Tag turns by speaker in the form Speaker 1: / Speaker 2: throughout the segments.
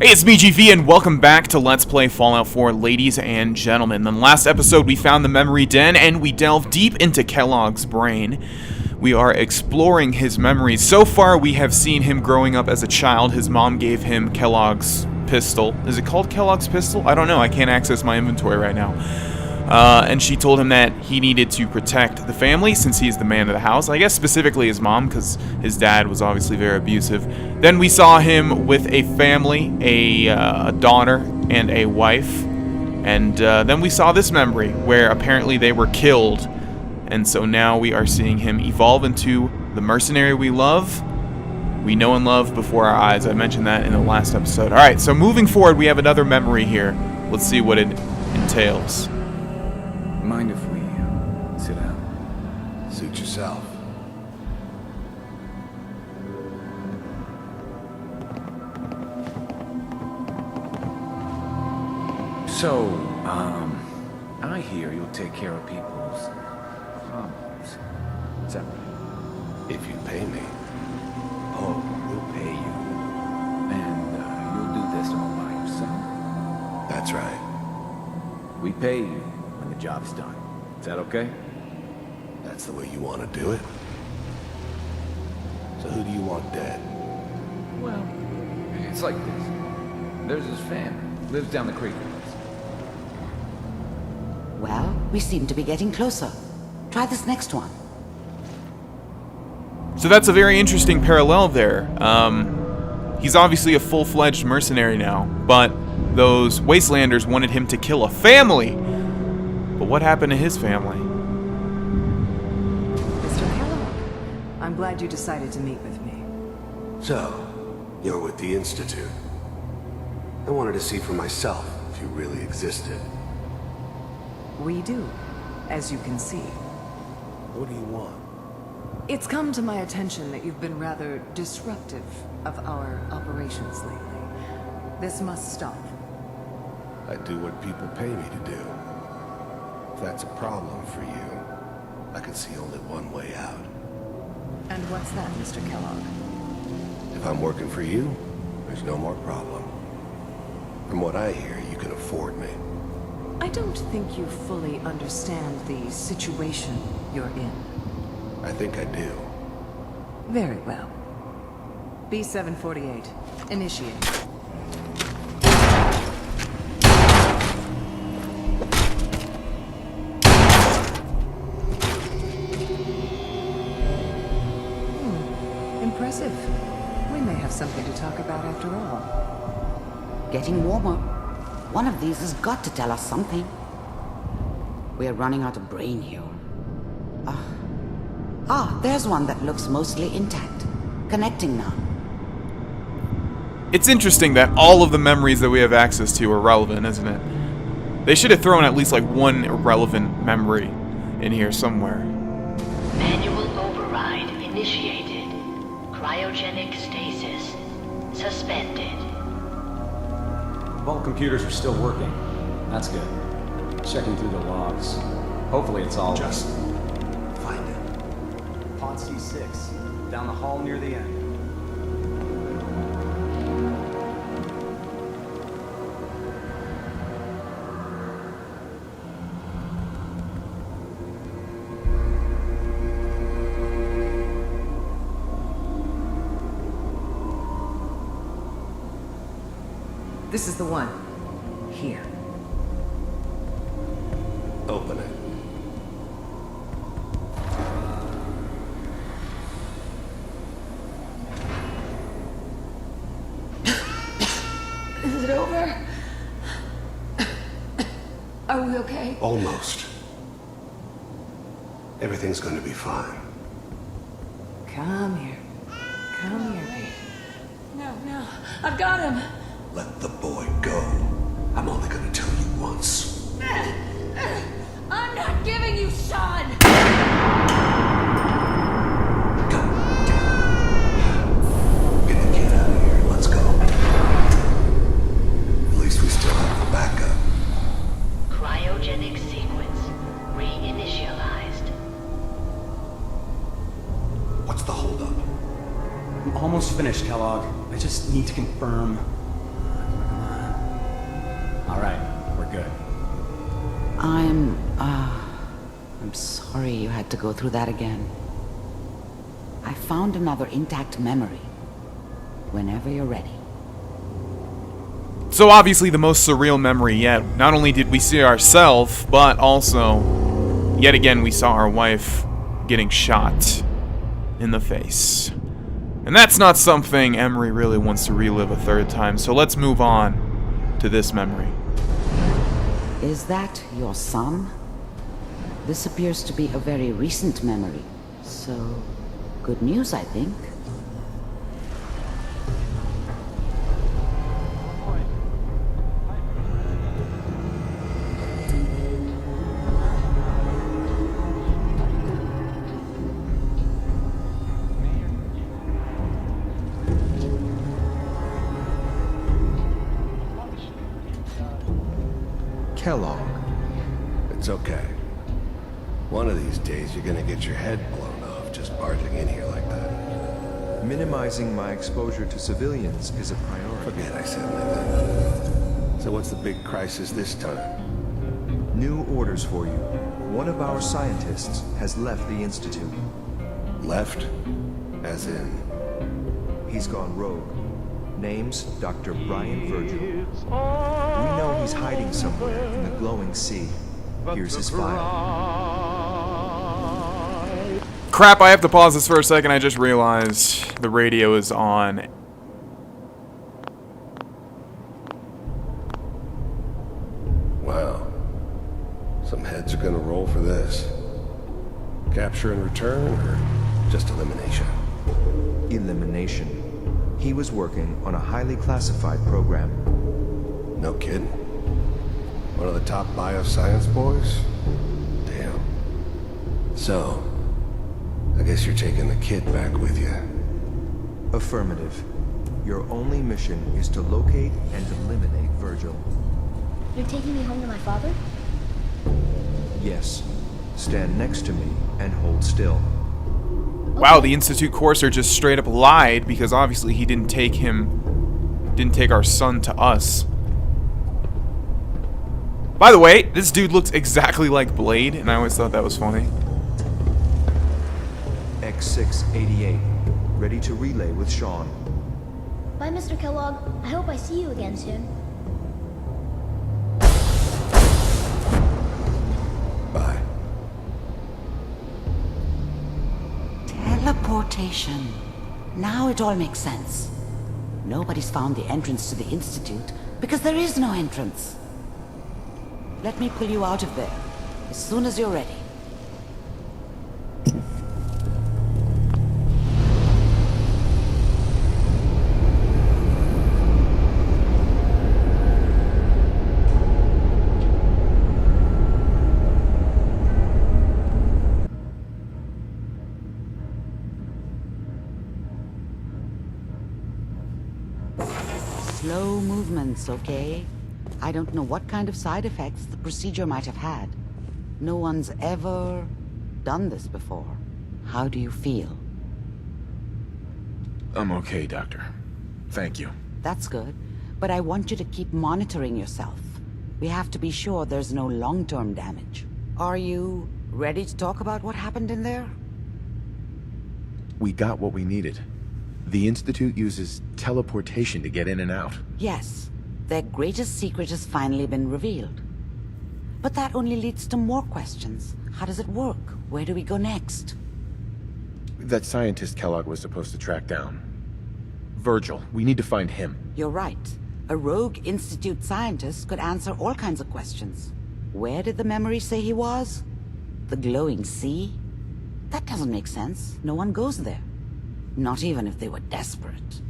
Speaker 1: Hey, it's me, GV, and welcome back to Let's Play Fallout 4, ladies and gentlemen. In the last episode, we found the memory den, and we delved deep into Kellogg's brain. We are exploring his memories. So far, we have seen him growing up as a child. His mom gave him Kellogg's pistol. Is it called Kellogg's pistol? I don't know. I can't access my inventory right now. And she told him that he needed to protect the family since he's the man of the house. I guess specifically his mom, because his dad was obviously very abusive. Then we saw him with a family, a daughter and a wife. And then we saw this memory where apparently they were killed. And so now we are seeing him evolve into the mercenary we love. We know and love before our eyes. I mentioned that in the last episode. Alright, so moving forward, we have another memory here. Let's see what it entails.
Speaker 2: Mind if we sit down?
Speaker 3: Suit yourself.
Speaker 2: So, I hear you'll take care of people's problems. Is that right?
Speaker 3: If you pay me.
Speaker 2: Oh, we'll pay you. And you'll do this all by yourself?
Speaker 3: That's right.
Speaker 2: We pay you when the job's done. Is that okay?
Speaker 3: That's the way you want to do it. So who do you want dead?
Speaker 2: Well, it's like this. There's his family. Lives down the creek.
Speaker 4: Well, we seem to be getting closer. Try this next one.
Speaker 1: So that's a very interesting parallel there. He's obviously a full-fledged mercenary now, but those wastelanders wanted him to kill a family. But what happened to his family?
Speaker 5: Mr. Kellogg, I'm glad you decided to meet with me.
Speaker 3: So, you're with the Institute. I wanted to see for myself if you really existed.
Speaker 5: We do, as you can see.
Speaker 3: What do you want?
Speaker 5: It's come to my attention that you've been rather disruptive of our operations lately. This must stop.
Speaker 3: I do what people pay me to do. If that's a problem for you, I can see only one way out.
Speaker 5: And what's that, Mr. Kellogg?
Speaker 3: If I'm working for you, there's no more problem. From what I hear, you can afford me.
Speaker 5: I don't think you fully understand the situation you're in.
Speaker 3: I think I do.
Speaker 5: Very well. B-748, initiate. Impressive. We may have something to talk about after all.
Speaker 4: Getting warmer. One of these has got to tell us something. We're running out of brain here. There's one that looks mostly intact. Connecting now.
Speaker 1: It's interesting that all of the memories that we have access to are relevant, isn't it? They should have thrown at least like one irrelevant memory in here somewhere.
Speaker 6: Manual override initiated. Cryogenic stasis suspended.
Speaker 7: Vault computers are still working. That's good. Checking through the logs. Hopefully it's all...
Speaker 3: Just find it.
Speaker 7: Pod C6, down the hall near the end.
Speaker 5: This is the one. Here.
Speaker 3: Open it.
Speaker 5: Is it over? Are we okay?
Speaker 3: Almost. Everything's going to be fine.
Speaker 5: Come here. Come here, baby. No. I've got him.
Speaker 3: Let the boy go. I'm only going to tell you once.
Speaker 5: I'm not giving you Sean!
Speaker 3: Get the kid out of here. Let's go. At least we still have the backup.
Speaker 6: Cryogenic sequence reinitialized.
Speaker 3: What's the holdup?
Speaker 7: I'm almost finished, Kellogg. I just need to confirm.
Speaker 4: I'm sorry you had to go through that again. I found another intact memory. Whenever you're ready.
Speaker 1: So obviously the most surreal memory yet. Not only did we see ourselves, but also, yet again, we saw our wife getting shot in the face. And that's not something Emery really wants to relive a third time, so let's move on to this memory.
Speaker 4: Is that your son? This appears to be a very recent memory, so good news, I think.
Speaker 3: Kellogg. It's okay. One of these days you're gonna get your head blown off just barging in here like that.
Speaker 8: Minimizing my exposure to civilians is a priority.
Speaker 3: Forget I said anything. So what's the big crisis this time?
Speaker 8: New orders for you. One of our scientists has left the Institute.
Speaker 3: Left? As in?
Speaker 8: He's gone rogue. Name's Dr. Brian Virgil. We know he's hiding somewhere in the glowing sea. Here's his file.
Speaker 1: Crap, I have to pause this for a second. I just realized the radio is on.
Speaker 3: Wow. Some heads are gonna roll for this. Capture and return, or just elimination?
Speaker 8: Elimination. He was working on a highly classified program.
Speaker 3: No kidding. One of the top bioscience boys? Damn. So, I guess you're taking the kid back with you.
Speaker 8: Affirmative. Your only mission is to locate and eliminate Virgil.
Speaker 9: You're taking me home to my father?
Speaker 8: Yes. Stand next to me and hold still.
Speaker 1: Wow, the Institute Courser just straight up lied because obviously he didn't take our son to us. By the way, this dude looks exactly like Blade, and I always thought that was funny.
Speaker 8: X688, ready to relay with Sean.
Speaker 9: Bye, Mr. Kellogg. I hope I see you again soon.
Speaker 3: Bye.
Speaker 4: Teleportation. Now it all makes sense. Nobody's found the entrance to the Institute because there is no entrance. Let me pull you out of there as soon as you're ready. Slow movements, okay? I don't know what kind of side effects the procedure might have had. No one's ever done this before. How do you feel?
Speaker 10: I'm okay, Doctor. Thank you.
Speaker 4: That's good, but I want you to keep monitoring yourself. We have to be sure there's no long-term damage. Are you ready to talk about what happened in there?
Speaker 10: We got what we needed. The Institute uses teleportation to get in and out.
Speaker 4: Yes. Their greatest secret has finally been revealed. But that only leads to more questions. How does it work? Where do we go next?
Speaker 10: That scientist Kellogg was supposed to track down. Virgil, we need to find him.
Speaker 4: You're right. A rogue Institute scientist could answer all kinds of questions. Where did the memory say he was? The glowing sea? That doesn't make sense. No one goes there. Not even if they were desperate.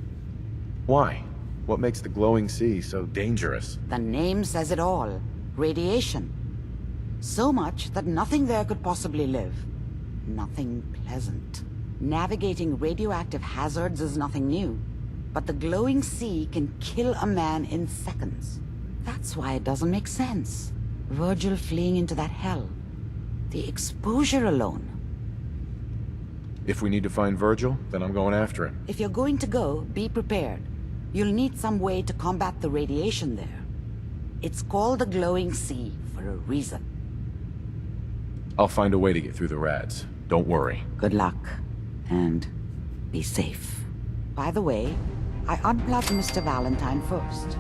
Speaker 10: Why? What makes the glowing sea so dangerous?
Speaker 4: The name says it all. Radiation. So much that nothing there could possibly live. Nothing pleasant. Navigating radioactive hazards is nothing new. But the glowing sea can kill a man in seconds. That's why it doesn't make sense. Virgil fleeing into that hell. The exposure alone.
Speaker 10: If we need to find Virgil, then I'm going after him.
Speaker 4: If you're going to go, be prepared. You'll need some way to combat the radiation there. It's called the glowing sea for a reason.
Speaker 10: I'll find a way to get through the rads. Don't worry.
Speaker 4: Good luck. And be safe. By the way, I unplugged Mr. Valentine first.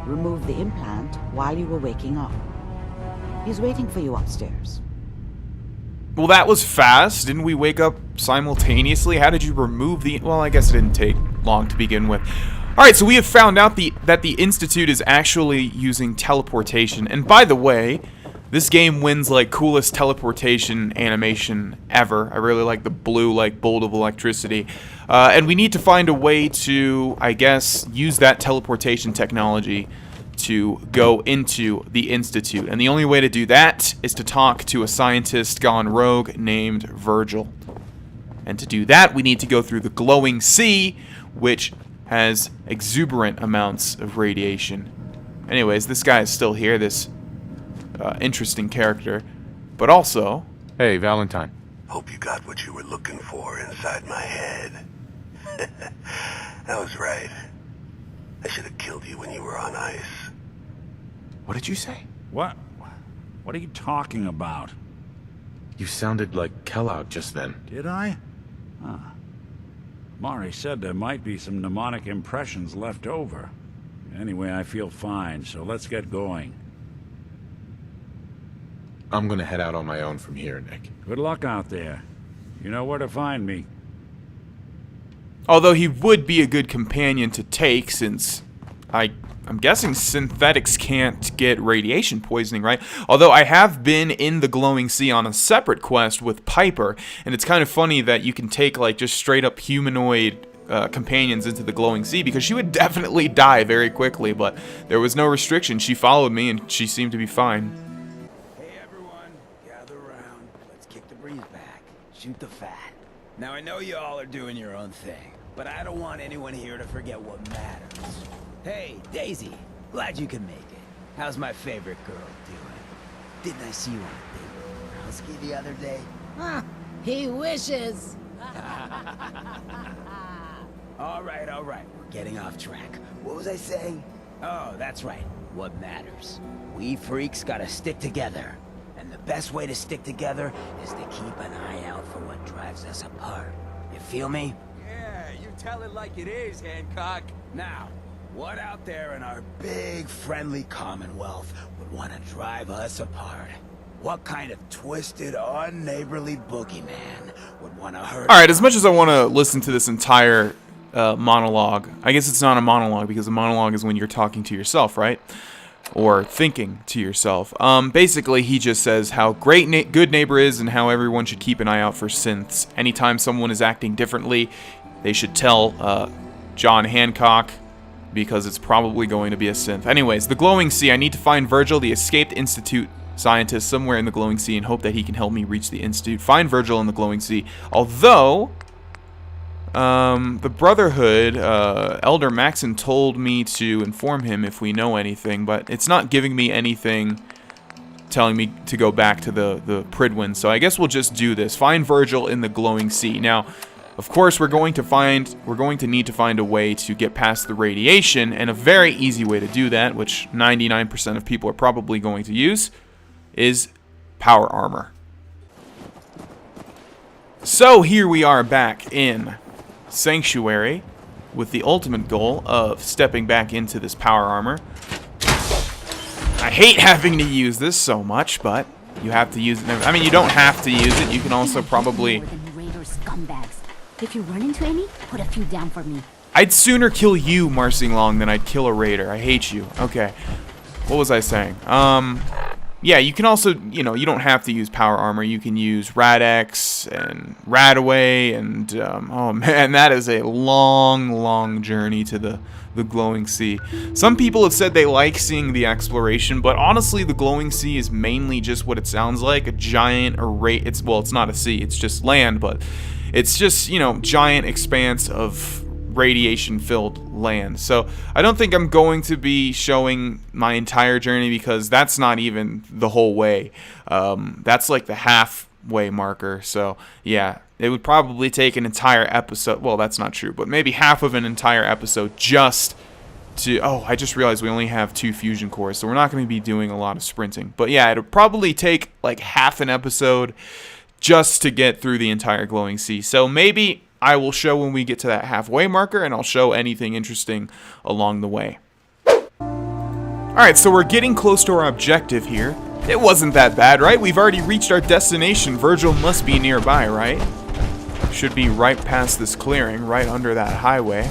Speaker 4: Removed the implant while you were waking up. He's waiting for you upstairs.
Speaker 1: Well, that was fast. Didn't we wake up simultaneously? How did you remove the... Well, I guess it didn't take long to begin with. Alright, so we have found out that the Institute is actually using teleportation. And by the way, this game wins, like, coolest teleportation animation ever. I really like the blue, like, bolt of electricity. And we need to find a way to, I guess, use that teleportation technology to go into the Institute. And the only way to do that is to talk to a scientist gone rogue named Virgil. And to do that, we need to go through the glowing sea, which has exuberant amounts of radiation. Anyways, this guy is still here, this interesting character. But also...
Speaker 10: Hey, Valentine.
Speaker 3: Hope you got what you were looking for inside my head. I was right. I should have killed you when you were on ice.
Speaker 10: What did you say?
Speaker 11: What? What are you talking about?
Speaker 10: You sounded like Kellogg just then.
Speaker 11: Did I? Huh. Mari said there might be some mnemonic impressions left over. Anyway, I feel fine, so let's get going.
Speaker 10: I'm gonna head out on my own from here, Nick.
Speaker 11: Good luck out there. You know where to find me.
Speaker 1: Although he would be a good companion to take, since I'm guessing synthetics can't get radiation poisoning, right? Although I have been in the glowing sea on a separate quest with Piper, and it's kind of funny that you can take, like, just straight up humanoid companions into the glowing sea, because she would definitely die very quickly, but there was no restriction. She followed me, and she seemed to be fine.
Speaker 2: Hey everyone, gather around. Let's kick the breeze back. Shoot the fat. Now I know you all are doing your own thing, but I don't want anyone here to forget what matters. Hey, Daisy, glad you can make it. How's my favorite girl doing? Didn't I see you on a date with Husky the other day?
Speaker 12: Huh, he wishes.
Speaker 2: All right, we're getting off track. What was I saying? Oh, that's right, what matters. We freaks gotta stick together. And the best way to stick together is to keep an eye out for what drives us apart. You feel me?
Speaker 13: Yeah, you tell it like it is, Hancock.
Speaker 2: Now, what out there in our big, friendly Commonwealth would want to drive us apart? What kind of twisted, unneighborly boogeyman would want to hurt...
Speaker 1: Alright, as much as I want to listen to this entire monologue, I guess it's not a monologue, because a monologue is when you're talking to yourself, right? Or thinking to yourself. Basically, he just says how great good neighbor is and how everyone should keep an eye out for synths. Anytime someone is acting differently, they should tell John Hancock, because it's probably going to be a synth. Anyways, the glowing sea. I need to find Virgil, the escaped Institute scientist, somewhere in the glowing sea, and hope that he can help me reach the Institute. Find Virgil in the glowing sea. Although, the Brotherhood, Elder Maxon told me to inform him if we know anything, but it's not giving me anything telling me to go back to the Pridwin, so I guess we'll just do this. Find Virgil in the glowing sea. Now, of course, we're going to need to find a way to get past the radiation, and a very easy way to do that, which 99% of people are probably going to use, is power armor. So here we are back in Sanctuary with the ultimate goal of stepping back into this power armor. I hate having to use this so much, but you have to use it. I mean, you don't have to use it. You can also probably...
Speaker 12: If you run into any, put a few down for me.
Speaker 1: I'd sooner kill you, Marcing Long, than I'd kill a raider. I hate you. Okay. What was I saying? Yeah, you can also, you know, you don't have to use power armor. You can use Rad-X and Radaway, and, oh man, that is a long, long journey to the glowing sea. Some people have said they like seeing the exploration, but honestly, the glowing sea is mainly just what it sounds like, a giant array. Well, it's not a sea, it's just land, but it's just, you know, giant expanse of radiation-filled land. So I don't think I'm going to be showing my entire journey, because that's not even the whole way. That's like the halfway marker. So yeah, it would probably take an entire episode. Well, that's not true, but maybe half of an entire episode just to... Oh, I just realized we only have 2 fusion cores, so we're not going to be doing a lot of sprinting. But yeah, it'll probably take like half an episode just to get through the entire glowing sea. So maybe I will show when we get to that halfway marker, and I'll show anything interesting along the way. Alright, so we're getting close to our objective here. It wasn't that bad, right? We've already reached our destination. Virgil must be nearby, right? Should be right past this clearing, right under that highway.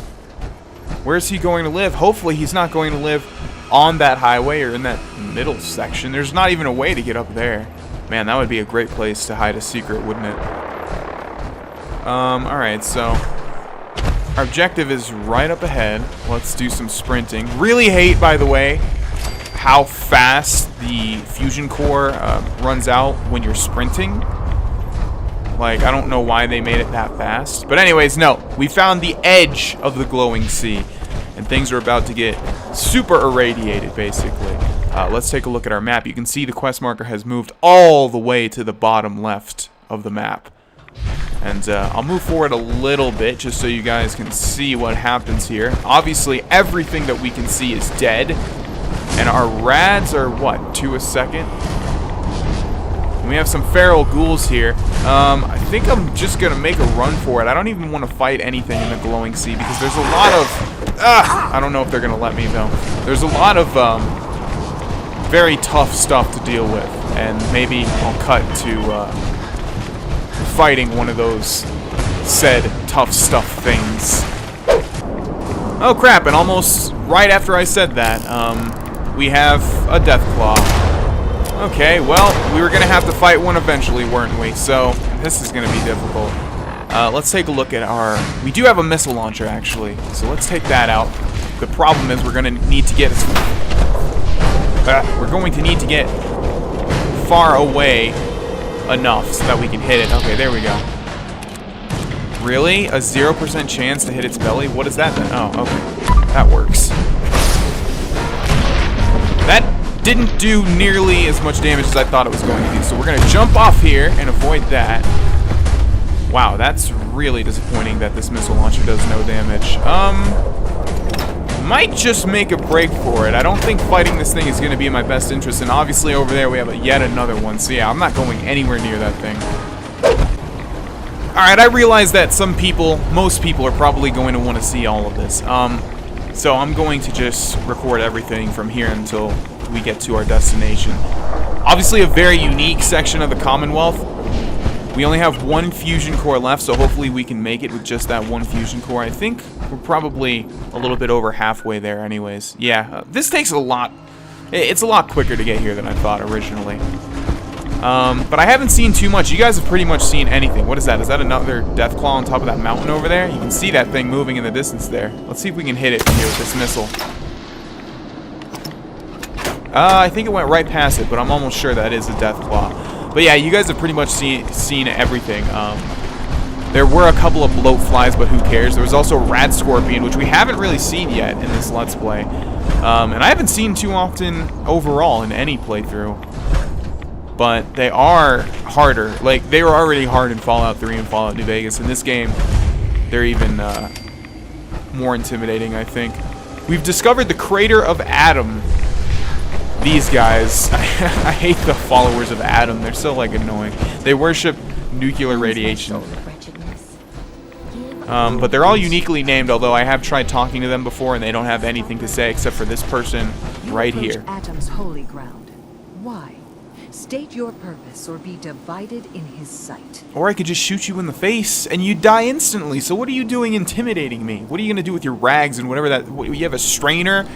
Speaker 1: Where's he going to live? Hopefully he's not going to live on that highway or in that middle section. There's not even a way to get up there. Man, that would be a great place to hide a secret, wouldn't it? Alright, so our objective is right up ahead. Let's do some sprinting. Really hate, by the way, how fast the fusion core runs out when you're sprinting. Like, I don't know why they made it that fast. But anyways, no. We found the edge of the glowing sea. And things are about to get super irradiated, basically. Let's take a look at our map. You can see the quest marker has moved all the way to the bottom left of the map. And I'll move forward a little bit just so you guys can see what happens here. Obviously, everything that we can see is dead. And our rads are, what, 2 a second? And we have some feral ghouls here. I think I'm just going to make a run for it. I don't even want to fight anything in the glowing sea because there's a lot of... I don't know if they're going to let me, though. There's a lot of very tough stuff to deal with. And maybe I'll cut to fighting one of those said tough stuff things. Oh, crap. And almost right after I said that, we have a death claw. Okay, well, we were going to have to fight one eventually, weren't we? So, this is going to be difficult. Let's take a look at our... We do have a missile launcher, actually. So let's take that out. The problem is we're going to need to get... we're going to need to get far away enough so that we can hit it. Okay, there we go. Really? A 0% chance to hit its belly? What is that then? Oh, okay. That works. That didn't do nearly as much damage as I thought it was going to do. So we're going to jump off here and avoid that. Wow, that's really disappointing that this missile launcher does no damage. Might just make a break for it. I don't think fighting this thing is going to be in my best interest. And obviously over there we have yet another one. So yeah, I'm not going anywhere near that thing. Alright, I realize that most people are probably going to want to see all of this. So I'm going to just record everything from here until we get to our destination. Obviously a very unique section of the Commonwealth. We only have 1 fusion core left, so hopefully we can make it with just that 1 fusion core. I think we're probably a little bit over halfway there anyways. Yeah, this takes a lot. It's a lot quicker to get here than I thought originally. But I haven't seen too much. You guys have pretty much seen anything. What is that? Is that another death claw on top of that mountain over there? You can see that thing moving in the distance there. Let's see if we can hit it here with this missile. I think it went right past it, but I'm almost sure that is a death claw. But yeah, you guys have pretty much seen everything. There were a couple of bloat flies, but who cares? There was also rad scorpion, which we haven't really seen yet in this Let's Play. And I haven't seen too often overall in any playthrough. But they are harder. Like, they were already hard in Fallout 3 and Fallout New Vegas. In this game, they're even more intimidating, I think. We've discovered the crater of Adam. These guys, I hate the followers of Adam. They're so, like, annoying. They worship nuclear radiation. But they're all uniquely named, although I have tried talking to them before and they don't have anything to say except for this person right here.
Speaker 5: Atom's holy ground. Why? State your purpose or be divided in his sight.
Speaker 1: Or I could just shoot you in the face and you'd die instantly. So what are you doing intimidating me? What are you going to do with your rags and whatever that... You have a strainer,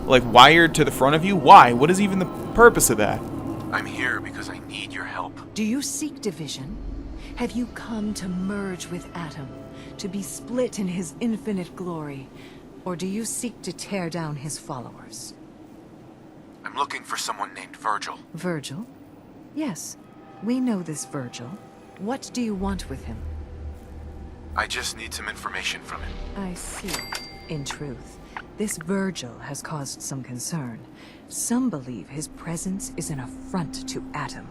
Speaker 1: like, wired to the front of you? Why? What is even the purpose of that?
Speaker 10: I'm here because I need your help.
Speaker 5: Do you seek division? Have you come to merge with Atom? To be split in his infinite glory? Or do you seek to tear down his followers?
Speaker 10: I'm looking for someone named Virgil.
Speaker 5: Virgil? Yes, we know this Virgil. What do you want with him?
Speaker 10: I just need some information from him.
Speaker 5: I see. In truth, this Virgil has caused some concern. Some believe his presence is an affront to Atom.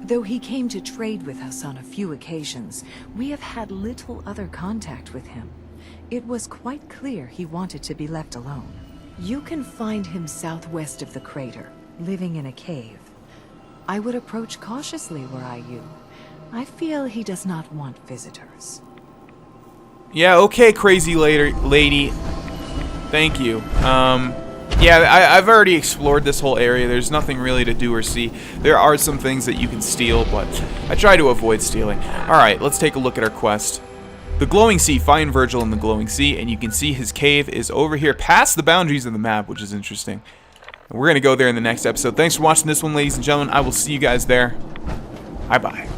Speaker 5: Though he came to trade with us on a few occasions, we have had little other contact with him. It was quite clear he wanted to be left alone. You can find him southwest of the crater, living in a cave. I would approach cautiously were I you. I feel he does not want visitors.
Speaker 1: Yeah, okay, crazy lady. Thank you. Yeah, I've already explored this whole area. There's nothing really to do or see. There are some things that you can steal, but I try to avoid stealing. Alright, let's take a look at our quest. The Glowing Sea. Find Virgil in the Glowing Sea, and you can see his cave is over here past the boundaries of the map, which is interesting. And we're going to go there in the next episode. Thanks for watching this one, ladies and gentlemen. I will see you guys there. Bye-bye.